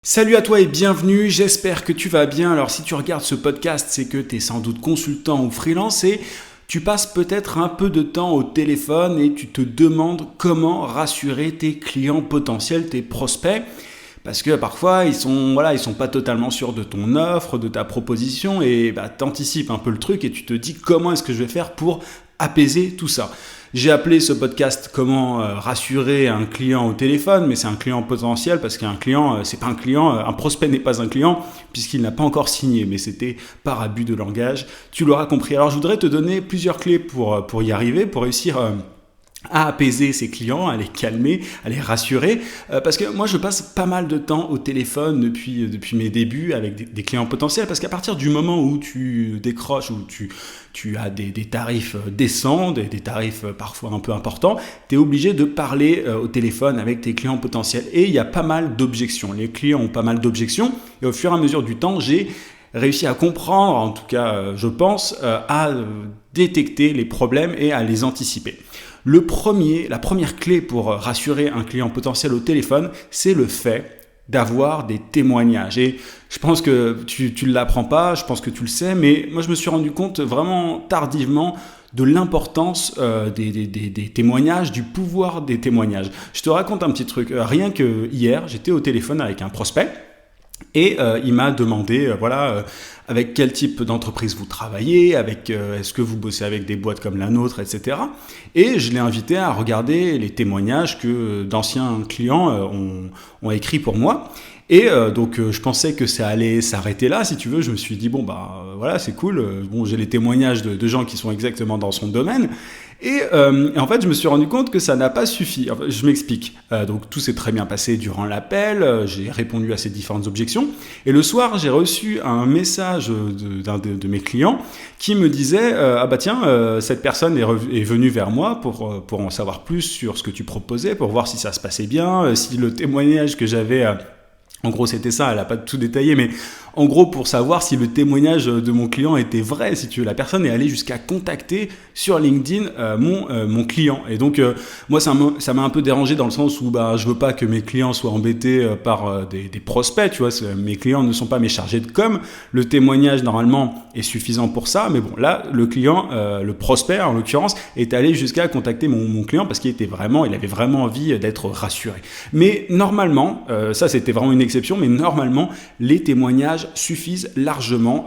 Salut à toi et bienvenue, j'espère que tu vas bien. Alors si tu regardes ce podcast, c'est que tu es sans doute consultant ou freelance et tu passes peut-être un peu de temps au téléphone et tu te demandes comment rassurer tes clients potentiels, tes prospects. Parce que parfois, ils sont pas totalement sûrs de ton offre, de ta proposition et t'anticipes un peu le truc et tu te dis comment est-ce que je vais faire pour apaiser tout ça. J'ai appelé ce podcast comment rassurer un client au téléphone, mais c'est un client potentiel parce qu'un client, c'est pas un client, un prospect n'est pas un client puisqu'il n'a pas encore signé, mais c'était par abus de langage. Tu l'auras compris. Alors je voudrais te donner plusieurs clés pour y arriver, pour réussir à apaiser ses clients, à les calmer, à les rassurer. Parce que moi, je passe pas mal de temps au téléphone depuis mes débuts avec des clients potentiels. Parce qu'à partir du moment où tu décroches, où tu as des tarifs décents, des tarifs parfois un peu importants, tu es obligé de parler au téléphone avec tes clients potentiels. Et il y a pas mal d'objections. Les clients ont pas mal d'objections. Et au fur et à mesure du temps, j'ai réussi à comprendre, en tout cas je pense, à détecter les problèmes et à les anticiper. La première clé pour rassurer un client potentiel au téléphone, c'est le fait d'avoir des témoignages. Et je pense que tu ne l'apprends pas, je pense que tu le sais, mais moi je me suis rendu compte vraiment tardivement de l'importance des témoignages, du pouvoir des témoignages. Je te raconte un petit truc. Rien que hier, j'étais au téléphone avec un prospect. Et il m'a demandé, avec quel type d'entreprise vous travaillez, est-ce que vous bossez avec des boîtes comme la nôtre, etc. Et je l'ai invité à regarder les témoignages que d'anciens clients ont écrits pour moi. Et donc je pensais que ça allait s'arrêter là, si tu veux. Je me suis dit, c'est cool. Bon, j'ai les témoignages de gens qui sont exactement dans son domaine. Et en fait, je me suis rendu compte que ça n'a pas suffi. Enfin, je m'explique. Donc tout s'est très bien passé durant l'appel. J'ai répondu à ces différentes objections. Et le soir, j'ai reçu un message d'un de mes clients qui me disait cette personne est venue vers moi pour en savoir plus sur ce que tu proposais, pour voir si ça se passait bien, si le témoignage que j'avais... En gros, c'était ça, elle n'a pas tout détaillé, mais en gros, pour savoir si le témoignage de mon client était vrai, si tu veux, la personne est allée jusqu'à contacter sur LinkedIn mon client. Et donc, moi, ça m'a un peu dérangé dans le sens où je veux pas que mes clients soient embêtés par des prospects, tu vois. Mes clients ne sont pas mes chargés de com. Le témoignage, normalement, est suffisant pour ça. Mais bon, là, le client, le prospect, en l'occurrence, est allé jusqu'à contacter mon client parce qu'il avait vraiment envie d'être rassuré. Mais normalement, ça, c'était vraiment une exception, mais normalement, les témoignages suffisent largement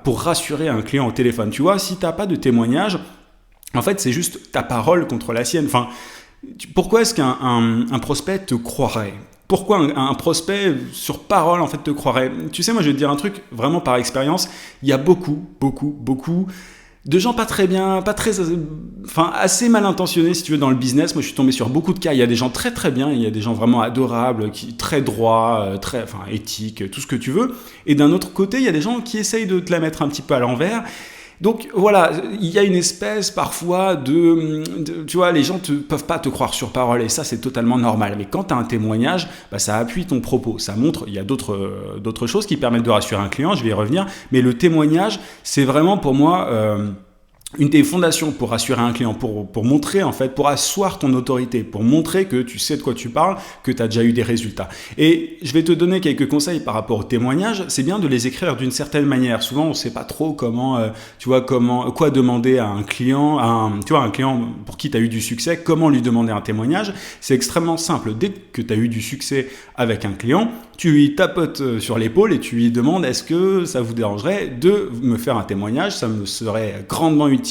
pour rassurer un client au téléphone. Tu vois, si tu n'as pas de témoignage, en fait, c'est juste ta parole contre la sienne. Enfin, pourquoi est-ce qu'un prospect te croirait ? Pourquoi un prospect sur parole en fait te croirait ? Tu sais, moi je vais te dire un truc vraiment par expérience. Il y a beaucoup de gens pas très bien, assez mal intentionnés si tu veux dans le business. Moi je suis tombé sur beaucoup de cas. Il y a des gens très très bien, il y a des gens vraiment adorables, très droits, éthiques, tout ce que tu veux. Et d'un autre côté, il y a des gens qui essayent de te la mettre un petit peu à l'envers. Donc voilà, il y a une espèce parfois tu vois, les gens peuvent pas te croire sur parole et ça c'est totalement normal. Mais quand tu as un témoignage, ça appuie ton propos, ça montre, il y a d'autres choses qui permettent de rassurer un client, je vais y revenir, mais le témoignage c'est vraiment pour moi... une des fondations pour rassurer un client, pour montrer en fait, pour asseoir ton autorité, pour montrer que tu sais de quoi tu parles, que tu as déjà eu des résultats. Et je vais te donner quelques conseils par rapport aux témoignages. C'est bien de les écrire d'une certaine manière. Souvent, on ne sait pas trop quoi demander à un client, un client pour qui tu as eu du succès, comment lui demander un témoignage. C'est extrêmement simple. Dès que tu as eu du succès avec un client, tu lui tapotes sur l'épaule et tu lui demandes est-ce que ça vous dérangerait de me faire un témoignage ? Ça me serait grandement utile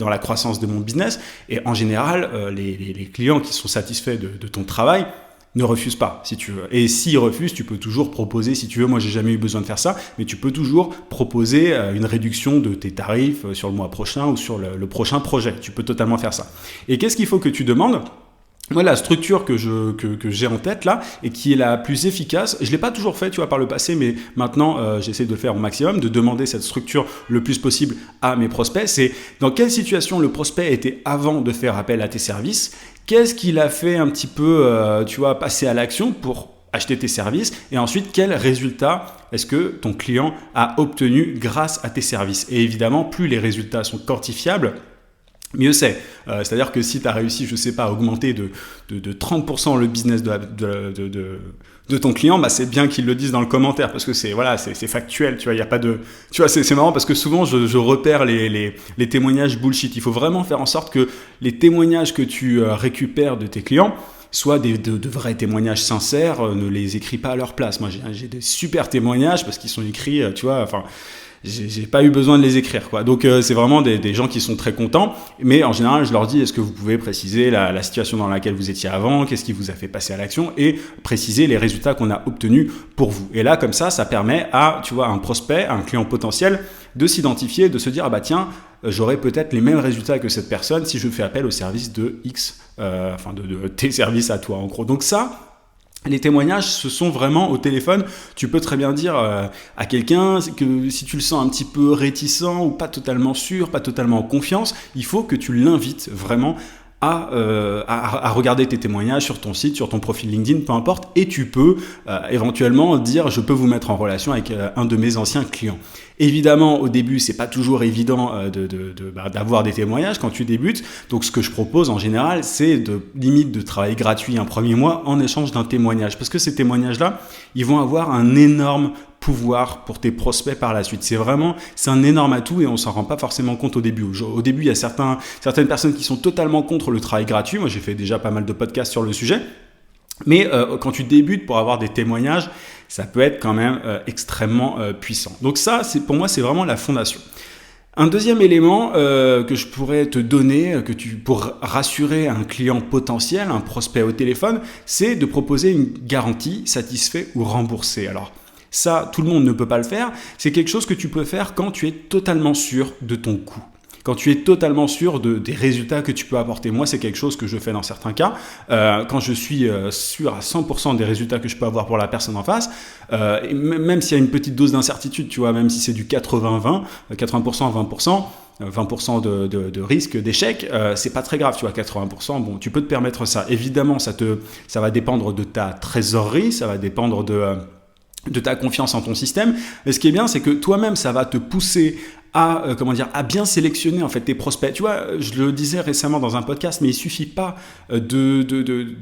dans la croissance de mon business. Et en général, les clients qui sont satisfaits de ton travail ne refusent pas, si tu veux. Et s'ils refusent, tu peux toujours proposer, si tu veux, moi j'ai jamais eu besoin de faire ça, mais tu peux toujours proposer une réduction de tes tarifs sur le mois prochain ou sur le prochain projet. Tu peux totalement faire ça. Et qu'est-ce qu'il faut que tu demandes ? Moi, la structure que j'ai en tête là et qui est la plus efficace, je l'ai pas toujours fait, tu vois, par le passé, mais maintenant j'essaie de le faire au maximum, de demander cette structure le plus possible à mes prospects. C'est dans quelle situation le prospect était avant de faire appel à tes services, qu'est-ce qu'il a fait un petit peu, passer à l'action pour acheter tes services et ensuite quel résultat est-ce que ton client a obtenu grâce à tes services. Et évidemment, plus les résultats sont quantifiables, mieux c'est. C'est-à-dire que si tu as réussi, je sais pas, à augmenter de 30% le business de ton client, bah c'est bien qu'ils le disent dans le commentaire parce que c'est factuel, tu vois, il y a pas de, tu vois, c'est marrant parce que souvent je repère les témoignages bullshit. Il faut vraiment faire en sorte que les témoignages que tu récupères de tes clients soient de vrais témoignages sincères. Ne les écris pas à leur place. Moi j'ai des super témoignages parce qu'ils sont écrits, tu vois, enfin. J'ai pas eu besoin de les écrire, quoi. Donc c'est vraiment des gens qui sont très contents, mais en général je leur dis est-ce que vous pouvez préciser la situation dans laquelle vous étiez avant, qu'est-ce qui vous a fait passer à l'action, et préciser les résultats qu'on a obtenus pour vous. Et là comme ça permet à, tu vois, un prospect, un client potentiel de s'identifier, de se dire ah bah tiens, j'aurai peut-être les mêmes résultats que cette personne si je fais appel au service de X, de tes services à toi en gros. Donc ça, les témoignages, ce sont vraiment au téléphone. Tu peux très bien dire à quelqu'un que si tu le sens un petit peu réticent ou pas totalement sûr, pas totalement en confiance, il faut que tu l'invites vraiment à regarder tes témoignages sur ton site, sur ton profil LinkedIn, peu importe, et tu peux éventuellement dire je peux vous mettre en relation avec un de mes anciens clients. Évidemment, au début, c'est pas toujours évident d'avoir des témoignages quand tu débutes. Donc, ce que je propose en général, c'est de travailler gratuit un premier mois en échange d'un témoignage, parce que ces témoignages-là, ils vont avoir un énorme pouvoir pour tes prospects par la suite. C'est un énorme atout et on s'en rend pas forcément compte au début. Au début, il y a certaines personnes qui sont totalement contre le travail gratuit. Moi, j'ai fait déjà pas mal de podcasts sur le sujet. Mais quand tu débutes pour avoir des témoignages, ça peut être quand même extrêmement puissant. Donc ça, pour moi, c'est vraiment la fondation. Un deuxième élément que je pourrais te donner pour rassurer un client potentiel, un prospect au téléphone, c'est de proposer une garantie satisfait ou remboursée. Alors ça, tout le monde ne peut pas le faire. C'est quelque chose que tu peux faire quand tu es totalement sûr de ton coût. Quand tu es totalement sûr des résultats que tu peux apporter. Moi, c'est quelque chose que je fais dans certains cas. Quand je suis sûr à 100% des résultats que je peux avoir pour la personne en face, et même s'il y a une petite dose d'incertitude, tu vois, même si c'est du 80-20, 80%, 20%, 20% de risque d'échec, c'est pas très grave, tu vois, 80%, bon, tu peux te permettre ça. Évidemment, ça va dépendre de ta trésorerie, ça va dépendre de ta confiance en ton système. Mais ce qui est bien, c'est que toi-même, ça va te pousser à bien sélectionner en fait tes prospects. Tu vois, je le disais récemment dans un podcast, mais il suffit pas de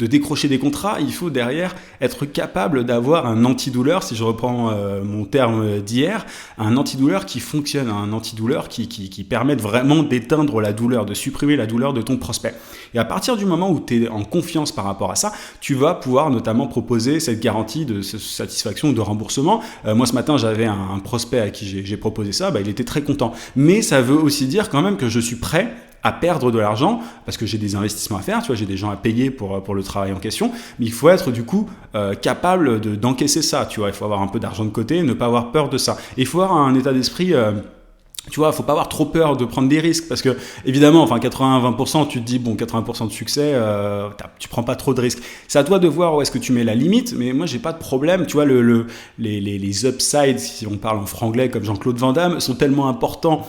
décrocher des contrats. Il faut derrière être capable d'avoir un antidouleur, si je reprends mon terme d'hier, un antidouleur qui fonctionne, un antidouleur qui permette vraiment d'éteindre la douleur, de supprimer la douleur de ton prospect. Et à partir du moment où tu es en confiance par rapport à ça, tu vas pouvoir notamment proposer cette garantie de satisfaction ou de remboursement. Moi, ce matin, j'avais un prospect à qui j'ai proposé ça. Il était très content. Mais ça veut aussi dire quand même que je suis prêt à perdre de l'argent parce que j'ai des investissements à faire, tu vois, j'ai des gens à payer pour le travail en question, mais il faut être du coup capable d'encaisser ça, tu vois, il faut avoir un peu d'argent de côté, ne pas avoir peur de ça. Et il faut avoir un état d'esprit tu vois, faut pas avoir trop peur de prendre des risques parce que évidemment, enfin 80-20%, tu te dis bon 80% de succès, tu prends pas trop de risques. C'est à toi de voir où est-ce que tu mets la limite, mais moi j'ai pas de problème. Tu vois, les upsides, si on parle en franglais comme Jean-Claude Van Damme, sont tellement importants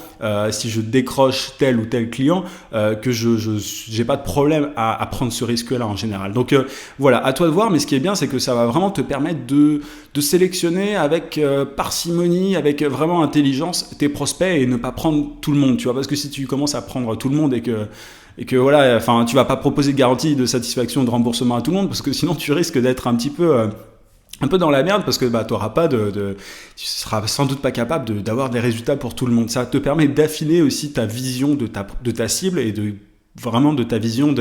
si je décroche tel ou tel client que j'ai pas de problème à prendre ce risque-là en général. Donc voilà, à toi de voir. Mais ce qui est bien, c'est que ça va vraiment te permettre de sélectionner avec parcimonie, avec vraiment intelligence tes prospects et ne pas prendre tout le monde, tu vois, parce que si tu commences à prendre tout le monde et que voilà, enfin, tu vas pas proposer de garantie de satisfaction, de remboursement à tout le monde, parce que sinon tu risques d'être un petit peu dans la merde parce que t'auras pas tu seras sans doute pas capable d'avoir des résultats pour tout le monde. Ça te permet d'affiner aussi ta vision de ta cible et vraiment de ta vision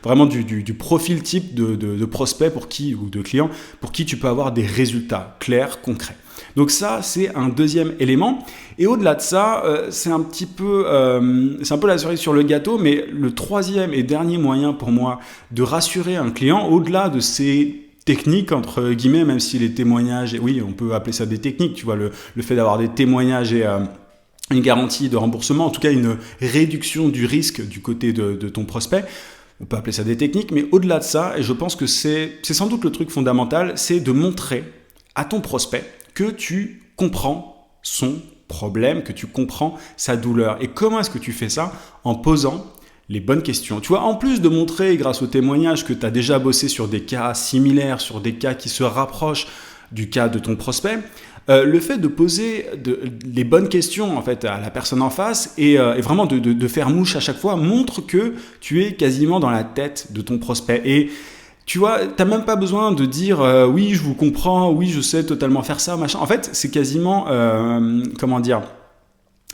vraiment du profil type de prospect ou de client pour qui tu peux avoir des résultats clairs, concrets. Donc ça, c'est un deuxième élément. Et au-delà de ça, c'est un peu la cerise sur le gâteau, mais le troisième et dernier moyen pour moi de rassurer un client, au-delà de ces techniques, entre guillemets, même si les témoignages, oui, on peut appeler ça des techniques, tu vois, le fait d'avoir des témoignages et une garantie de remboursement, en tout cas une réduction du risque du côté de ton prospect. On peut appeler ça des techniques, mais au-delà de ça, et je pense que c'est sans doute le truc fondamental, c'est de montrer à ton prospect que tu comprends son problème, que tu comprends sa douleur. Et comment est-ce que tu fais ça? En posant les bonnes questions. Tu vois, en plus de montrer grâce au témoignage que tu as déjà bossé sur des cas similaires, sur des cas qui se rapprochent du cas de ton prospect, le fait de poser les bonnes questions en fait à la personne en face et vraiment de faire mouche à chaque fois montre que tu es quasiment dans la tête de ton prospect. Et Tu vois, t'as même pas besoin de dire oui, je vous comprends, oui, je sais totalement faire ça, machin. En fait, c'est quasiment, comment dire,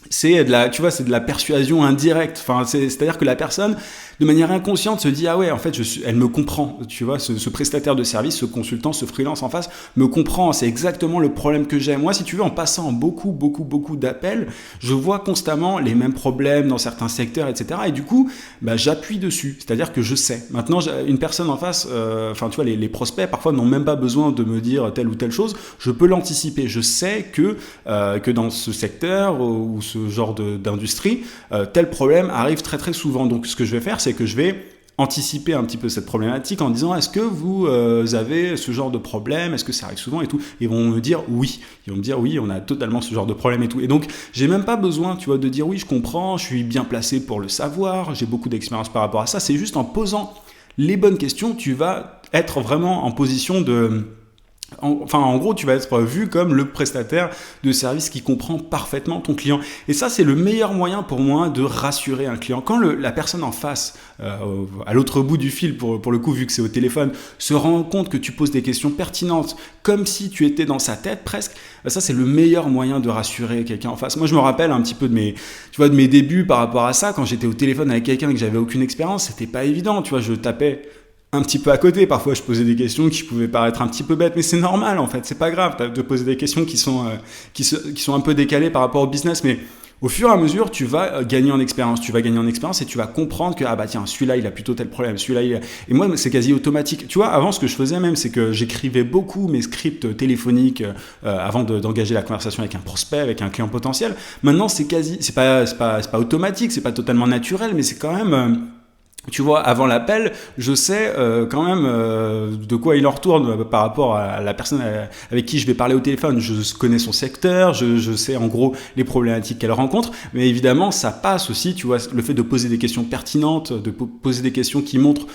c'est de la, tu vois, c'est de la persuasion indirecte. Enfin, c'est-à-dire que la personne, de manière inconsciente, se dit ah ouais, en fait, elle me comprend. Tu vois, ce prestataire de service, ce consultant, ce freelance en face me comprend. C'est exactement le problème que j'ai. Moi, si tu veux, en passant beaucoup d'appels, je vois constamment les mêmes problèmes dans certains secteurs, etc. Et du coup, j'appuie dessus. C'est-à-dire que je sais. Maintenant, une personne en face, enfin, tu vois, les prospects parfois n'ont même pas besoin de me dire telle ou telle chose. Je peux l'anticiper. Je sais que dans ce secteur ou ce genre d'industrie, tel problème arrive très souvent. Donc, ce que je vais faire, c'est que je vais anticiper un petit peu cette problématique en disant est-ce que vous avez ce genre de problème, est-ce que ça arrive souvent et tout. Ils vont me dire oui, on a totalement ce genre de problème et tout. Et donc j'ai même pas besoin, tu vois, de dire oui, je comprends, je suis bien placé pour le savoir, j'ai beaucoup d'expérience par rapport à ça. C'est juste en posant les bonnes questions, tu vas être vraiment en position de... en gros, tu vas être vu comme le prestataire de service qui comprend parfaitement ton client. Et ça, c'est le meilleur moyen pour moi de rassurer un client. Quand la personne en face, à l'autre bout du fil, pour le coup, vu que c'est au téléphone, se rend compte que tu poses des questions pertinentes, comme si tu étais dans sa tête presque, ça, c'est le meilleur moyen de rassurer quelqu'un en face. Moi, je me rappelle un petit peu de mes débuts par rapport à ça. Quand j'étais au téléphone avec quelqu'un et que j'avais aucune expérience, c'était pas évident. Tu vois, je tapais un petit peu à côté. Parfois, je posais des questions qui pouvaient paraître un petit peu bêtes, mais c'est normal en fait. C'est pas grave de poser des questions qui sont un peu décalées par rapport au business, mais au fur et à mesure, tu vas gagner en expérience. Tu vas gagner en expérience et tu vas comprendre que tiens, celui-là, il a plutôt tel problème. Celui-là, et moi, c'est quasi automatique. Tu vois, avant, ce que je faisais même, c'est que j'écrivais beaucoup mes scripts téléphoniques avant d'engager la conversation avec un prospect, avec un client potentiel. Maintenant, c'est pas automatique, c'est pas totalement naturel, mais c'est quand même tu vois, avant l'appel, je sais quand même de quoi il en retourne par rapport à la personne avec qui je vais parler au téléphone. Je connais son secteur, je sais en gros les problématiques qu'elle rencontre, mais évidemment, ça passe aussi, tu vois, le fait de poser des questions pertinentes, de poser des questions qui montrent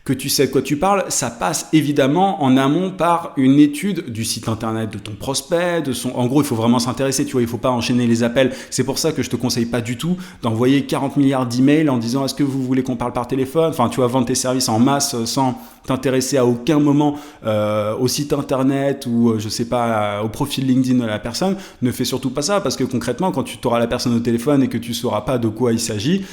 que tu sais de quoi tu parles, ça passe évidemment en amont par une étude du site internet de ton prospect, en gros, il faut vraiment s'intéresser, tu vois, il faut pas enchaîner les appels. C'est pour ça que je te conseille pas du tout d'envoyer 40 milliards d'emails en disant est-ce que vous voulez qu'on parle par téléphone, enfin, tu vas vendre tes services en masse sans t'intéresser à aucun moment au site internet ou je sais pas au profil LinkedIn de la personne. Ne fais surtout pas ça parce que concrètement, quand tu auras la personne au téléphone et que tu sauras pas de quoi il s'agit,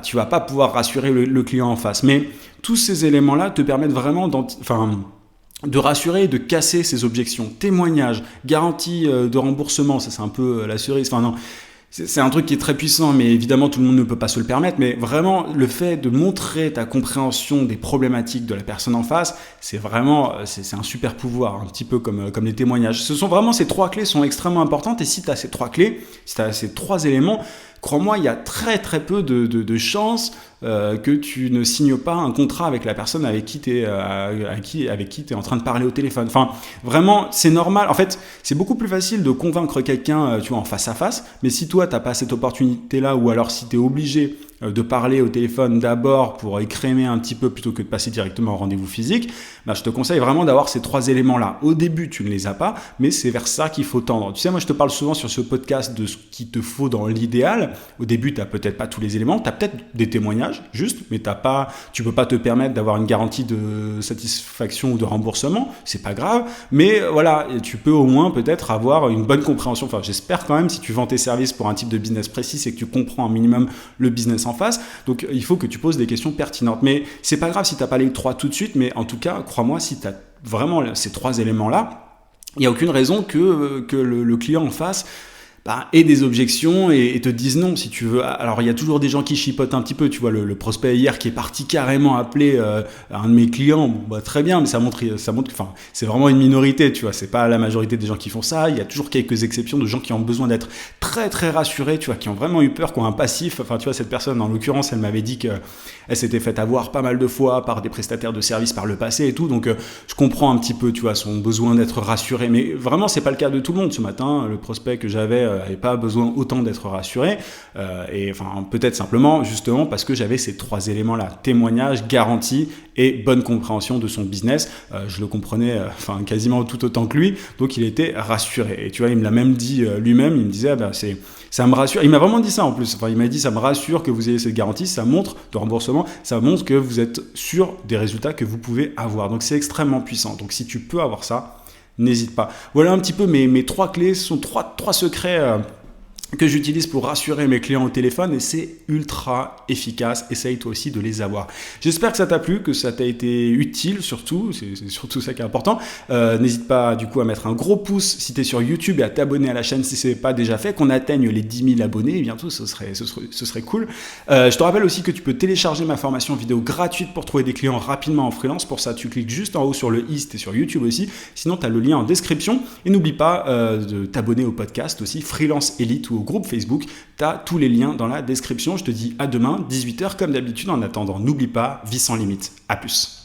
tu vas pas pouvoir rassurer le client en face. Mais tous ces éléments-là te permettent vraiment de rassurer et de casser ces objections. Témoignage, garantie de remboursement, ça c'est un peu la cerise. Enfin non, c'est un truc qui est très puissant, mais évidemment tout le monde ne peut pas se le permettre. Mais vraiment, le fait de montrer ta compréhension des problématiques de la personne en face, c'est vraiment, c'est un super pouvoir, un petit peu comme les témoignages. Ces trois clés sont extrêmement importantes. Et si tu as ces trois clés, si tu as ces trois éléments, crois-moi, il y a très peu de chances que tu ne signes pas un contrat avec la personne avec qui tu es en train de parler au téléphone. Enfin, vraiment, c'est normal. En fait, c'est beaucoup plus facile de convaincre quelqu'un, tu vois, en face à face. Mais si toi, tu n'as pas cette opportunité-là, ou alors si tu es obligé de parler au téléphone d'abord pour écrémer un petit peu plutôt que de passer directement au rendez-vous physique, je te conseille vraiment d'avoir ces trois éléments-là. Au début, tu ne les as pas, mais c'est vers ça qu'il faut tendre. Tu sais, moi, je te parle souvent sur ce podcast de ce qu'il te faut dans l'idéal. Au début, tu n'as peut-être pas tous les éléments, tu as peut-être des témoignages, juste, mais tu peux pas te permettre d'avoir une garantie de satisfaction ou de remboursement, c'est pas grave, mais voilà, tu peux au moins peut-être avoir une bonne compréhension. Enfin, j'espère quand même, si tu vends tes services pour un type de business précis, c'est que tu comprends un minimum le business en face. Donc il faut que tu poses des questions pertinentes. Mais c'est pas grave si tu n'as pas les trois tout de suite, mais en tout cas, crois-moi, si tu as vraiment ces trois éléments-là, il n'y a aucune raison que le client en face aient des objections et te disent non si tu veux. Alors il y a toujours des gens qui chipotent un petit peu, tu vois, le prospect hier qui est parti carrément appeler un de mes clients, très bien, mais ça montre que c'est vraiment une minorité, tu vois, c'est pas la majorité des gens qui font ça. Il y a toujours quelques exceptions de gens qui ont besoin d'être très rassurés, tu vois, qui ont vraiment eu peur, qui ont un passif. Enfin, tu vois, cette personne en l'occurrence, elle m'avait dit qu'elle s'était fait avoir pas mal de fois par des prestataires de services par le passé et tout, donc je comprends un petit peu, tu vois, son besoin d'être rassuré, mais vraiment c'est pas le cas de tout le monde. Ce matin, le prospect que j'avais n'avait pas besoin autant d'être rassuré. Et enfin, peut-être simplement, justement, parce que j'avais ces 3 éléments-là. Témoignage, garantie et bonne compréhension de son business. Je le comprenais quasiment tout autant que lui, donc il était rassuré. Et tu vois, il me l'a même dit lui-même, il me disait, ça me rassure. Il m'a vraiment dit ça en plus. Enfin, il m'a dit, ça me rassure que vous ayez cette garantie, ça montre de remboursement, ça montre que vous êtes sûr des résultats que vous pouvez avoir. Donc c'est extrêmement puissant. Donc si tu peux avoir ça, n'hésite pas. Voilà un petit peu mes 3 clés. Ce sont 3 secrets que j'utilise pour rassurer mes clients au téléphone et c'est ultra efficace. Essaye toi aussi de les avoir. J'espère que ça t'a plu, que ça t'a été utile surtout. C'est surtout ça qui est important. N'hésite pas du coup à mettre un gros pouce si tu es sur YouTube et à t'abonner à la chaîne si ce n'est pas déjà fait. Qu'on atteigne les 10 000 abonnés et bientôt ce serait cool. Je te rappelle aussi que tu peux télécharger ma formation vidéo gratuite pour trouver des clients rapidement en freelance. Pour ça, tu cliques juste en haut sur le i, c'était sur YouTube aussi. Sinon, tu as le lien en description. Et n'oublie pas de t'abonner au podcast aussi, Freelance Elite ou au groupe Facebook, tu as tous les liens dans la description. Je te dis à demain, 18h comme d'habitude. En attendant, n'oublie pas, vie sans limite. À plus.